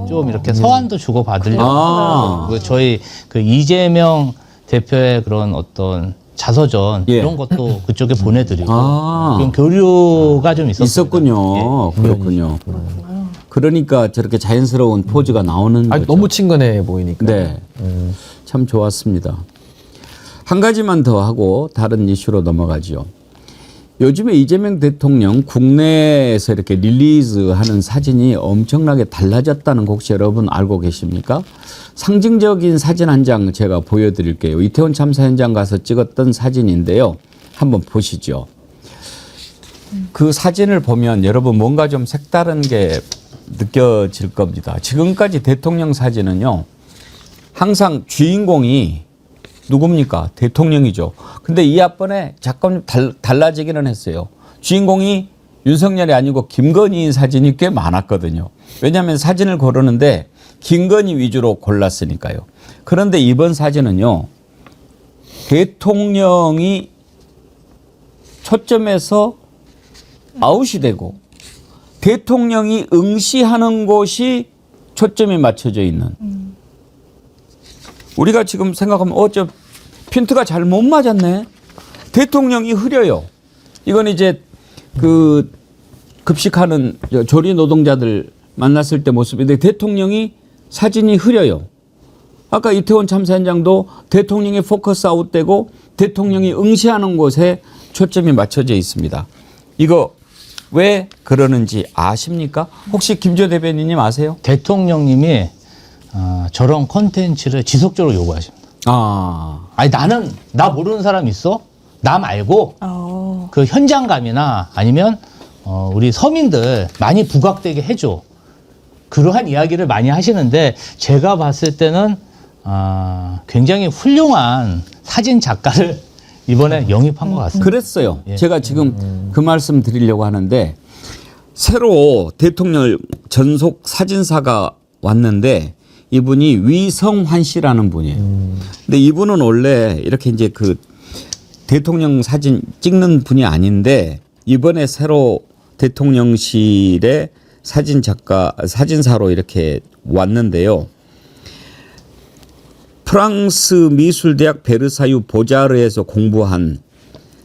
Speaker 4: 좀 이렇게 서한도 주고 받으려고 저희 그 이재명 대표의 그런 어떤 자서전
Speaker 3: 예.
Speaker 4: 이런 것도 그쪽에 보내드리고 그런 교류가 좀
Speaker 3: 있었군요. 그렇군요. 그러니까 저렇게 자연스러운 포즈가 나오는
Speaker 2: 아니,
Speaker 3: 거죠.
Speaker 2: 너무 친근해 보이니까.
Speaker 3: 네. 참 좋았습니다. 한 가지만 더 하고 다른 이슈로 넘어가죠. 요즘에 이재명 대통령 국내에서 이렇게 릴리즈하는 사진이 엄청나게 달라졌다는 거 혹시 여러분 알고 계십니까? 상징적인 사진 한 장 제가 보여드릴게요. 이태원 참사 현장 가서 찍었던 사진인데요. 한번 보시죠. 그 사진을 보면 여러분 뭔가 좀 색다른 게 느껴질 겁니다. 지금까지 대통령 사진은요. 항상 주인공이 누굽니까? 대통령이죠. 근데 이 앞번에 잠깐 달라지기는 했어요. 주인공이 윤석열이 아니고 김건희인 사진이 꽤 많았거든요. 왜냐하면 사진을 고르는데 김건희 위주로 골랐으니까요. 그런데 이번 사진은요. 대통령이 초점에서 아웃이 되고 대통령이 응시하는 곳이 초점이 맞춰져 있는. 우리가 지금 생각하면 저 핀트가 잘 못 맞았네. 대통령이 흐려요. 이건 이제 그 급식하는 조리 노동자들 만났을 때 모습인데 대통령이 사진이 흐려요. 아까 이태원 참사 현장도 대통령이 포커스 아웃되고 대통령이 응시하는 곳에 초점이 맞춰져 있습니다. 이거 왜 그러는지 아십니까? 혹시 김지호 대변인님 아세요?
Speaker 4: 대통령님이 저런 콘텐츠를 지속적으로 요구하십니다. 아니 나 모르는 사람 있어? 나 말고 그 현장감이나 아니면 우리 서민들 많이 부각되게 해줘. 그러한 이야기를 많이 하시는데 제가 봤을 때는 굉장히 훌륭한 사진 작가를 이번에 영입한 것 같습니다.
Speaker 3: 그랬어요. 제가 지금 그 말씀 드리려고 하는데 새로 대통령 전속 사진사가 왔는데 이분이 위성환 씨라는 분이에요. 근데 이분은 원래 이렇게 이제 그 대통령 사진 찍는 분이 아닌데 이번에 새로 대통령실에 사진사로 이렇게 왔는데요. 프랑스 미술대학 베르사유 보자르에서 공부한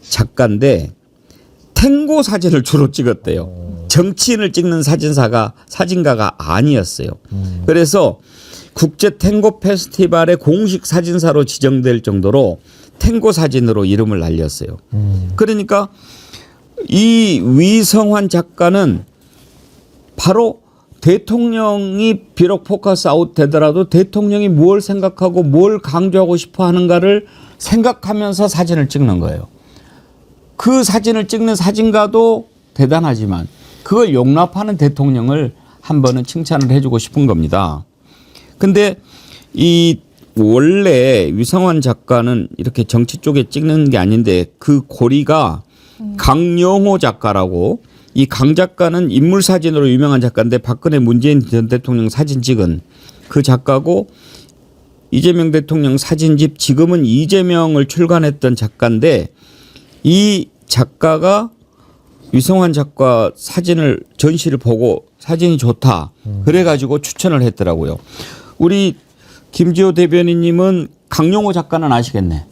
Speaker 3: 작가인데 탱고 사진을 주로 찍었대요. 정치인을 찍는 사진가가 아니었어요. 그래서 국제 탱고 페스티벌의 공식 사진사로 지정될 정도로 탱고 사진으로 이름을 날렸어요. 그러니까 이 위성환 작가는 바로 대통령이 비록 포커스 아웃 되더라도 대통령이 뭘 생각하고 뭘 강조하고 싶어 하는가를 생각하면서 사진을 찍는 거예요. 그 사진을 찍는 사진가도 대단하지만 그걸 용납하는 대통령을 한 번은 칭찬을 해주고 싶은 겁니다. 근데 이 원래 위성환 작가는 이렇게 정치 쪽에 찍는 게 아닌데 그 고리가 강영호 작가라고 이 강 작가는 인물 사진으로 유명한 작가인데 박근혜 문재인 전 대통령 사진 찍은 그 작가고 이재명 대통령 사진집 지금은 이재명을 출간했던 작가인데 이 작가가 위성환 작가 전시를 보고 사진이 좋다 그래가지고 추천을 했더라고요. 우리 김지호 대변인님은 강용호 작가는 아시겠네.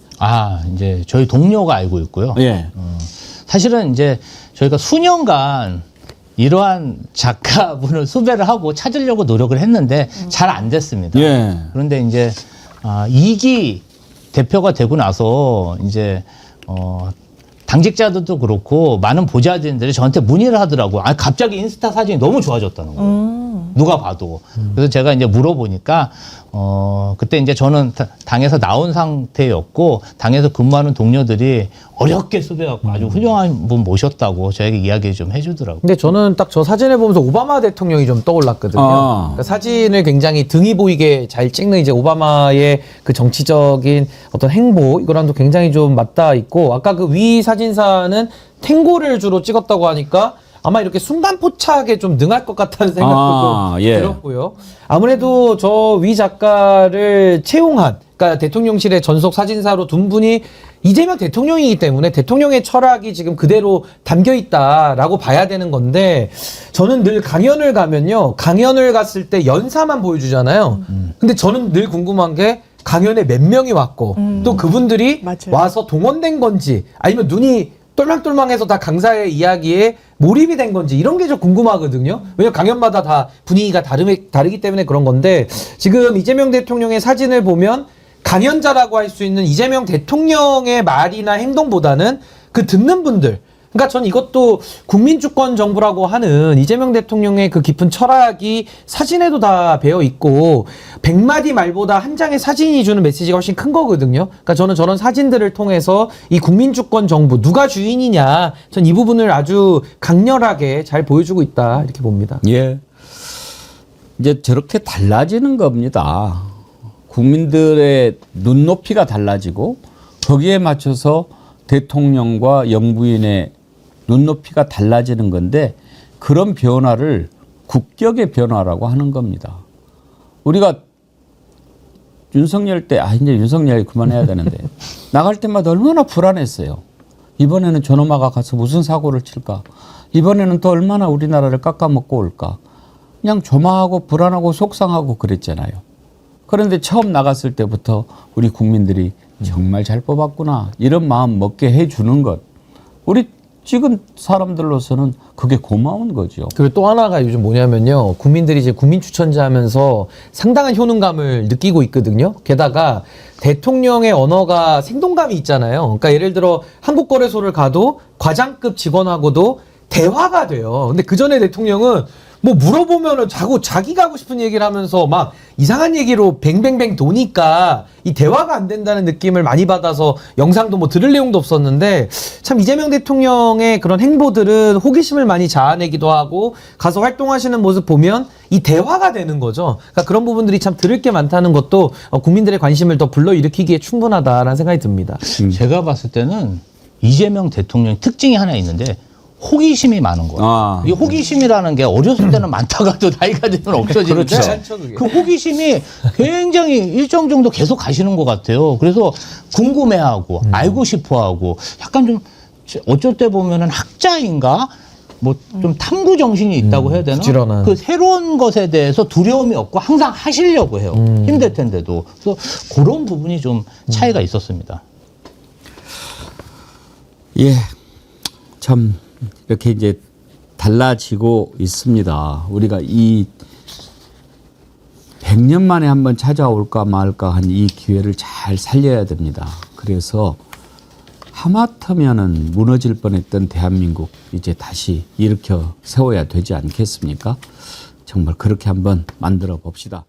Speaker 4: 이제 저희 동료가 알고 있고요.
Speaker 3: 예.
Speaker 4: 사실은 이제 저희가 수년간 이러한 작가분을 수배를 하고 찾으려고 노력을 했는데 잘 안 됐습니다.
Speaker 3: 예.
Speaker 4: 그런데 이제 2기 대표가 되고 나서 이제 당직자들도 그렇고 많은 보좌진들이 저한테 문의를 하더라고요. 갑자기 인스타 사진이 너무 좋아졌다는 거예요. 누가 봐도. 그래서 제가 이제 물어보니까 그때 이제 저는 당에서 나온 상태였고 당에서 근무하는 동료들이 어렵게 수배갖고 아주 훌륭한 분 모셨다고 저에게 이야기 좀 해주더라고요.
Speaker 2: 근데 저는 딱 저 사진을 보면서 오바마 대통령이 좀 떠올랐거든요. 그러니까 사진을 굉장히 등이 보이게 잘 찍는 이제 오바마의 그 정치적인 어떤 행보 이거랑도 굉장히 좀 맞닿아 있고 아까 그 위 사진사는 탱고를 주로 찍었다고 하니까 아마 이렇게 순간포착에 좀 능할 것 같다는 생각도
Speaker 3: 아,
Speaker 2: 좀
Speaker 3: 예.
Speaker 2: 들었고요. 아무래도 저 위 작가를 채용한, 그러니까 대통령실의 전속 사진사로 둔 분이 이재명 대통령이기 때문에 대통령의 철학이 지금 그대로 담겨 있다라고 봐야 되는 건데, 저는 늘 강연을 가면요, 강연을 갔을 때 연사만 보여주잖아요. 근데 저는 늘 궁금한 게 강연에 몇 명이 왔고 또 그분들이
Speaker 1: 맞아요.
Speaker 2: 와서 동원된 건지, 아니면 눈이 똘망똘망해서 다 강사의 이야기에 몰입이 된 건지, 이런 게 좀 궁금하거든요. 왜냐면 강연마다 다 분위기가 다르기 때문에 그런 건데, 지금 이재명 대통령의 사진을 보면 강연자라고 할 수 있는 이재명 대통령의 말이나 행동보다는 그 듣는 분들, 그러니까 전 이것도 국민주권 정부라고 하는 이재명 대통령의 그 깊은 철학이 사진에도 다 배어 있고, 100마디 말보다 한 장의 사진이 주는 메시지가 훨씬 큰 거거든요. 그러니까 저는 저런 사진들을 통해서 이 국민주권 정부, 누가 주인이냐, 전 이 부분을 아주 강렬하게 잘 보여주고 있다, 이렇게 봅니다.
Speaker 3: 예. 이제 저렇게 달라지는 겁니다. 국민들의 눈높이가 달라지고 거기에 맞춰서 대통령과 영부인의 눈높이가 달라지는 건데, 그런 변화를 국격의 변화라고 하는 겁니다. 우리가 윤석열 때, 이제 윤석열이 그만해야 되는데, 나갈 때마다 얼마나 불안했어요. 이번에는 저놈아가 가서 무슨 사고를 칠까? 이번에는 또 얼마나 우리나라를 깎아먹고 올까? 그냥 조마하고 불안하고 속상하고 그랬잖아요. 그런데 처음 나갔을 때부터 우리 국민들이 정말 잘 뽑았구나, 이런 마음 먹게 해주는 것, 우리 지금 사람들로서는 그게 고마운 거죠.
Speaker 2: 그리고 또 하나가 요즘 뭐냐면요, 국민들이 이제 국민추천자 하면서 상당한 효능감을 느끼고 있거든요. 게다가 대통령의 언어가 생동감이 있잖아요. 그러니까 예를 들어 한국거래소를 가도 과장급 직원하고도 대화가 돼요. 근데 그 전에 대통령은 뭐 물어보면은 자기가 하고 싶은 얘기를 하면서 막 이상한 얘기로 뱅뱅뱅 도니까 이 대화가 안 된다는 느낌을 많이 받아서 영상도 뭐 들을 내용도 없었는데, 참 이재명 대통령의 그런 행보들은 호기심을 많이 자아내기도 하고, 가서 활동하시는 모습 보면 이 대화가 되는 거죠. 그러니까 그런 부분들이 참 들을 게 많다는 것도 국민들의 관심을 더 불러일으키기에 충분하다라는 생각이 듭니다.
Speaker 4: 제가 봤을 때는 이재명 대통령의 특징이 하나 있는데, 호기심이 많은 거예요. 이 호기심이라는 게 어렸을 때는 많다가도 나이가 되면 없어지는데,
Speaker 2: 그렇죠.
Speaker 4: 그 호기심이 굉장히 일정 정도 계속 가시는 것 같아요. 그래서 궁금해하고 알고 싶어하고, 약간 좀 어쩔 때 보면은 학자인가 뭐 좀 탐구 정신이 있다고 해야 되나?
Speaker 2: 부지런한.
Speaker 4: 그 새로운 것에 대해서 두려움이 없고 항상 하시려고 해요. 힘들 텐데도. 그래서 그런 부분이 좀 차이가 있었습니다.
Speaker 3: 예, 참 이렇게 이제 달라지고 있습니다. 우리가 이 100년 만에 한번 찾아올까 말까 한 이 기회를 잘 살려야 됩니다. 그래서 하마터면은 무너질 뻔했던 대한민국 이제 다시 일으켜 세워야 되지 않겠습니까? 정말 그렇게 한번 만들어 봅시다.